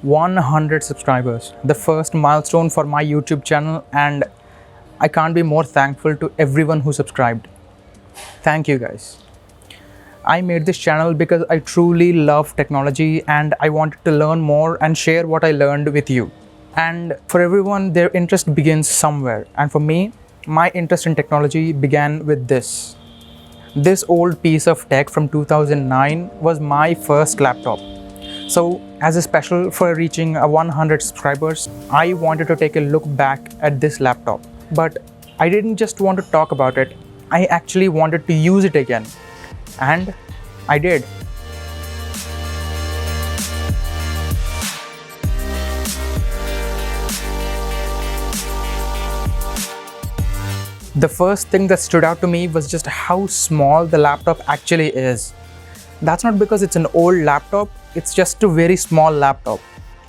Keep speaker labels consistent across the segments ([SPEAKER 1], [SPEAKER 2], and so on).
[SPEAKER 1] 100 subscribers, the first milestone for my YouTube channel, and I can't be more thankful to everyone who subscribed. Thank you guys. I made this channel because I truly love technology and I wanted to learn more and share what I learned with you. And for everyone, their interest begins somewhere. And for me, my interest in technology began with this. This old piece of tech from 2009 was my first laptop. So as a special for reaching 100 subscribers, I wanted to take a look back at this laptop. But I didn't just want to talk about it, I actually wanted to use it again. And I did. The first thing that stood out to me was just how small the laptop actually is. That's not because it's an old laptop, it's just a very small laptop.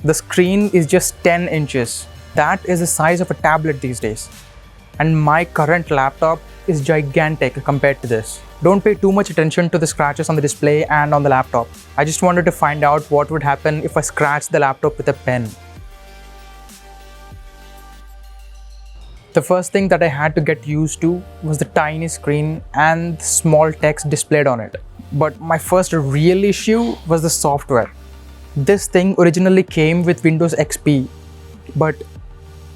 [SPEAKER 1] The screen is just 10 inches. That is the size of a tablet these days. And my current laptop is gigantic compared to this. Don't pay too much attention to the scratches on the display and on the laptop. I just wanted to find out what would happen if I scratched the laptop with a pen. The first thing that I had to get used to was the tiny screen and the small text displayed on it. But my first real issue was the software. This thing originally came with Windows XP, but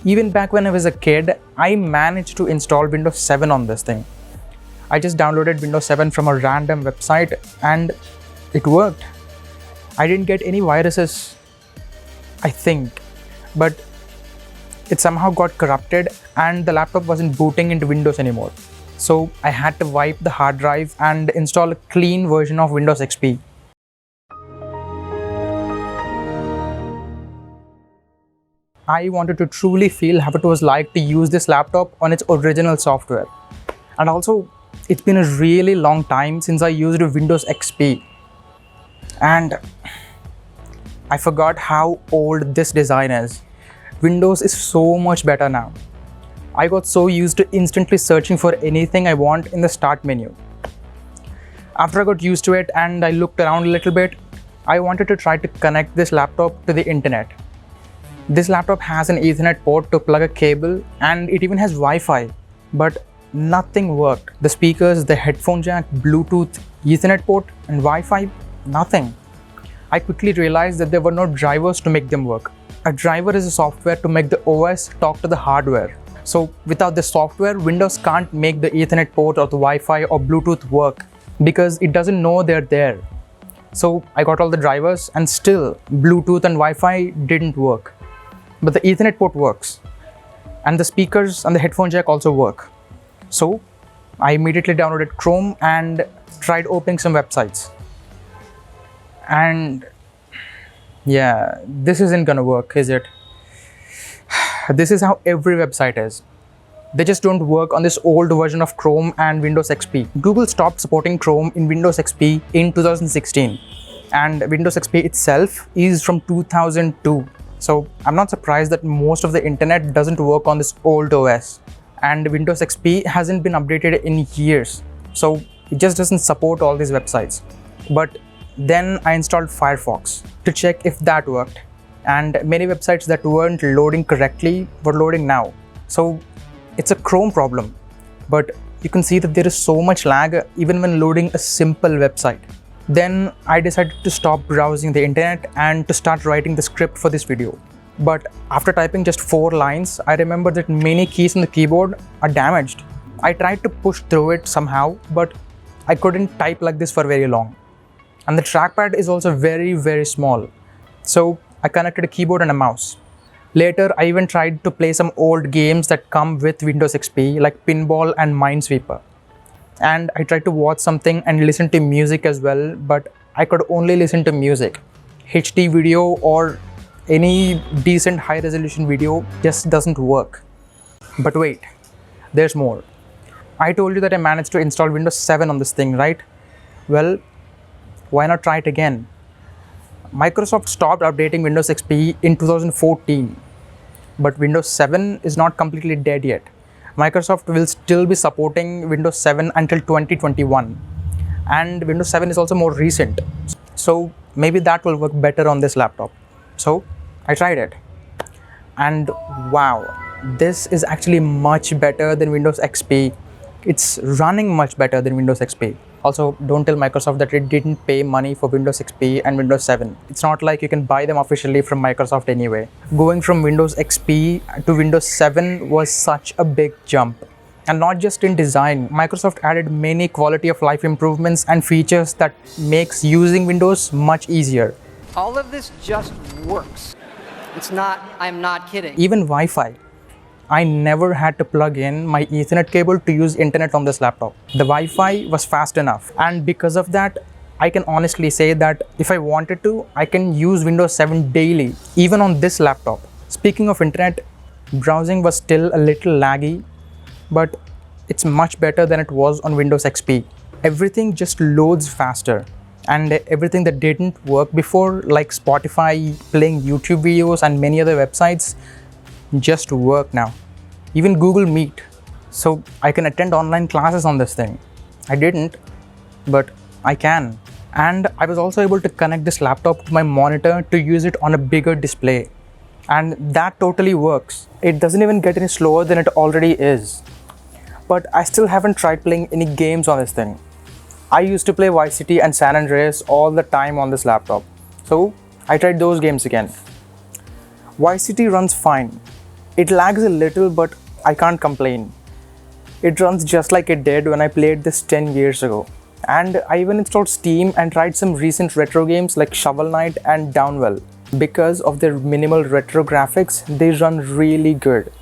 [SPEAKER 1] even back when I was a kid, I managed to install Windows 7 on this thing. I just downloaded Windows 7 from a random website and it worked. I didn't get any viruses, I think, but it somehow got corrupted and the laptop wasn't booting into Windows anymore. So I had to wipe the hard drive and install a clean version of Windows XP. I wanted to truly feel how it was like to use this laptop on its original software. And also, it's been a really long time since I used Windows XP. And I forgot how old this design is. Windows is so much better now. I got so used to instantly searching for anything I want in the start menu. After I got used to it and I looked around a little bit, I wanted to try to connect this laptop to the internet. This laptop has an Ethernet port to plug a cable and it even has Wi-Fi, but nothing worked. The speakers, the headphone jack, Bluetooth, Ethernet port and Wi-Fi, nothing. I quickly realized that there were no drivers to make them work. A driver is a software to make the OS talk to the hardware. So without the software, Windows can't make the Ethernet port or the Wi-Fi or Bluetooth work because it doesn't know they're there. So I got all the drivers and still Bluetooth and Wi-Fi didn't work. But the Ethernet port works. And the speakers and the headphone jack also work. So I immediately downloaded Chrome and tried opening some websites. And yeah, this isn't gonna work, is it? This is how every website is. They just don't work on this old version of Chrome and Windows XP. Google stopped supporting Chrome in Windows XP in 2016. And Windows XP itself is from 2002. So I'm not surprised that most of the internet doesn't work on this old OS. And Windows XP hasn't been updated in years. So it just doesn't support all these websites. But then I installed Firefox to check if that worked. And many websites that weren't loading correctly were loading now. So it's a Chrome problem. But you can see that there is so much lag even when loading a simple website. Then I decided to stop browsing the internet and to start writing the script for this video. But after typing just 4 lines, I remembered that many keys on the keyboard are damaged. I tried to push through it somehow, but I couldn't type like this for very long. And the trackpad is also very, very small. So I connected a keyboard and a mouse. Later, I even tried to play some old games that come with Windows XP like Pinball and Minesweeper. And I tried to watch something and listen to music as well, but I could only listen to music. HD video or any decent high resolution video just doesn't work. But wait, there's more. I told you that I managed to install Windows 7 on this thing, right? Well, why not try it again? Microsoft stopped updating Windows XP in 2014, but Windows 7 is not completely dead yet. Microsoft will still be supporting Windows 7 until 2021, and Windows 7 is also more recent, so maybe that will work better on this laptop. So I tried it, and wow, this is actually much better than Windows XP. It's running much better than Windows XP. Also, don't tell Microsoft that it didn't pay money for Windows XP and Windows 7. It's not like you can buy them officially from Microsoft anyway. Going from Windows XP to Windows 7 was such a big jump. And not just in design, Microsoft added many quality of life improvements and features that makes using Windows much easier.
[SPEAKER 2] All of this just works. It's not, I'm not kidding.
[SPEAKER 1] Even Wi-Fi. I never had to plug in my Ethernet cable to use internet on this laptop. The Wi-Fi was fast enough, and because of that, I can honestly say that if I wanted to, I can use Windows 7 daily, even on this laptop. Speaking of internet, browsing was still a little laggy, but it's much better than it was on Windows XP. Everything just loads faster, and everything that didn't work before, like Spotify, playing YouTube videos, and many other websites, just work now. Even Google Meet. So I can attend online classes on this thing. I didn't, but I can. And I was also able to connect this laptop to my monitor to use it on a bigger display. And that totally works. It doesn't even get any slower than it already is. But I still haven't tried playing any games on this thing. I used to play Vice City and San Andreas all the time on this laptop. So I tried those games again. Vice City runs fine. It lags a little, but I can't complain. It runs just like it did when I played this 10 years ago. And I even installed Steam and tried some recent retro games like Shovel Knight and Downwell. Because of their minimal retro graphics, they run really good.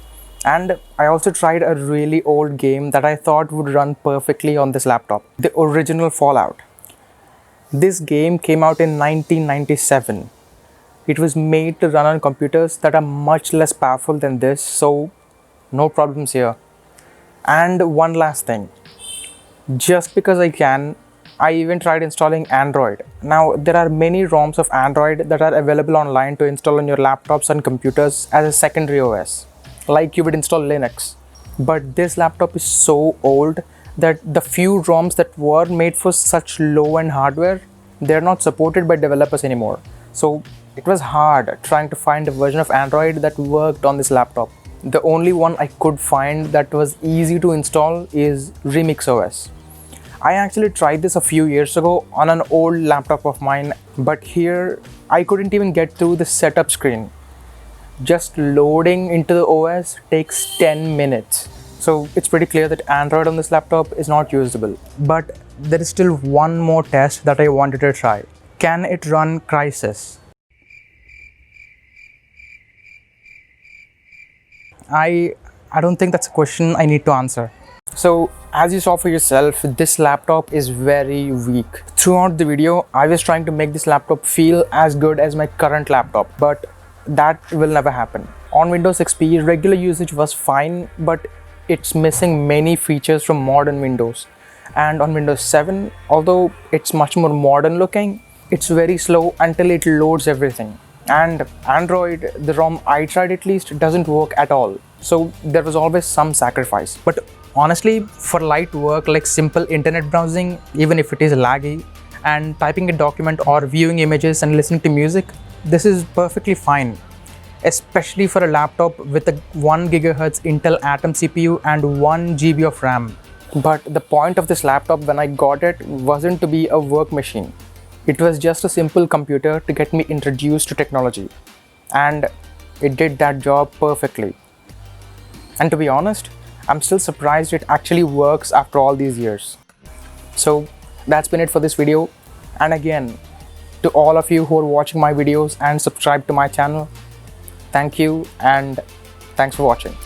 [SPEAKER 1] And I also tried a really old game that I thought would run perfectly on this laptop, the original Fallout. This game came out in 1997. It was made to run on computers that are much less powerful than this, so no problems here. And one last thing, just because I can, I even tried installing Android. Now, there are many ROMs of Android that are available online to install on your laptops and computers as a secondary OS, like you would install Linux. But this laptop is so old that the few ROMs that were made for such low-end hardware, they're not supported by developers anymore. So it was hard trying to find a version of Android that worked on this laptop. The only one I could find that was easy to install is RemixOS. I actually tried this a few years ago on an old laptop of mine, but here I couldn't even get through the setup screen. Just loading into the OS takes 10 minutes. So it's pretty clear that Android on this laptop is not usable. But there is still one more test that I wanted to try. Can it run Crysis? I don't think that's a question I need to answer. So as you saw for yourself, this laptop is very weak. Throughout the video, I was trying to make this laptop feel as good as my current laptop, but that will never happen. On Windows XP, regular usage was fine, but it's missing many features from modern Windows. And on Windows 7, although it's much more modern looking, it's very slow until it loads everything. And Android, the ROM I tried at least, doesn't work at all. So there was always some sacrifice. But honestly, for light work like simple internet browsing, even if it is laggy, and typing a document or viewing images and listening to music, this is perfectly fine. Especially for a laptop with a 1 GHz Intel Atom CPU and 1 GB of RAM. But the point of this laptop when I got it wasn't to be a work machine. It was just a simple computer to get me introduced to technology. And it did that job perfectly. And to be honest, I'm still surprised it actually works after all these years. So that's been it for this video. And again, to all of you who are watching my videos and subscribe to my channel, thank you and thanks for watching.